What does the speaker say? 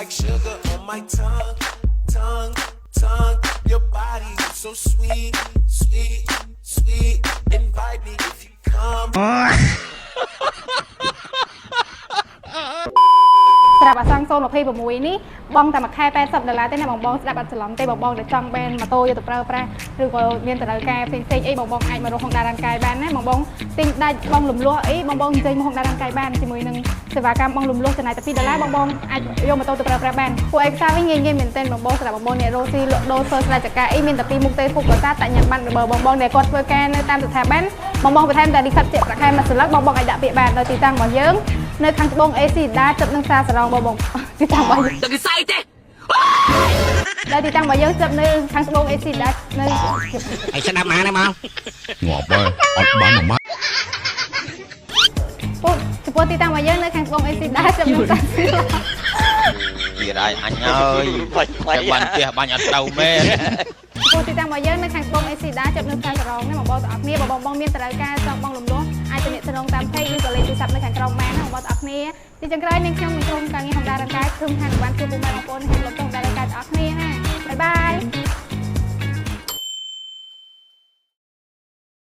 like sugar on my tongue, tongue, tongue. Your body is so sweet, sweet, sweet. Invite me if you come. ស្រាប់អាសង026នេះបងតែមួយខែ$80ទេណាបងស្ដាប់អត់ច្រឡំទេបងដែលចង់បែនម៉ូតូយកទៅប្រើប្រាស់ឬក៏មានតម្រូវការផ្សេងៗអីបងអាចមករក Honda រានកាយបានណាបងទិញដាច់បងលំលោះអីបងចេញមក Honda រានកាយបានជាមួយនឹងសេវាកម្មបងលំលោះចំណាយតែ$2បងអាចយកម៉ូតូទៅប្រើប្រាស់បានពួកឯកសារវិញងាយមែនទែនបងសម្រាប់បងអ្នករស់ស៊ីលក់ដូរធ្វើស្រែចកាអីមានតែពីមុខទេពុកប្រាសាទតែញ៉ាំបានបងដែលគាត់ធ្វើការនៅតាមស្ថាប័នបងបន្ថែមតែលិខិតជាក់ប្រាក់ខែមួយសន្លឹកបងអាចដាក់ពាក្យបានដោយទីតាំងរបស់យើងនៅខាងត្បូង AC ដាចិត្តនឹងផ្សារសរងបងទីតាំងរបស់យើងទៅស្អីទេដែលទីតាំងរបស់យើងចិត្តនៅខាងត្បូង AC ដានៅហើយស្ដាប់មកណាមកងាប់ហើយអត់បានមកពុកចំពោះទីតាំងរបស់យើងនៅខាងត្បូង AC ដាចិត្តនឹងផ្សារទៀតអញអើយបានផ្ទះបាញ់អត់ត្រូវមែនពួកទីតាំងរបស់យើងនៅខាងត្បូង AC ដាចិត្តនៅផ្សារសរងណាបងទាំងអស់គ្នាបងមានតម្រូវការចង់បងលំលោះអាចទំនាក់ទំនងតាម page ឬក៏លេខទូរស័ព្ទនៅខាងក្រោមបានណាបងទាំងអស់គ្នាទីចុងក្រោយនាងខ្ញុំក្រុមការងារ Honda រានកាយខ្ញុំខាងបានជួបពុកម៉ែបងប្អូនក្នុងលោក Honda រានកាយទាំងអស់គ្នាណាបាយបាយ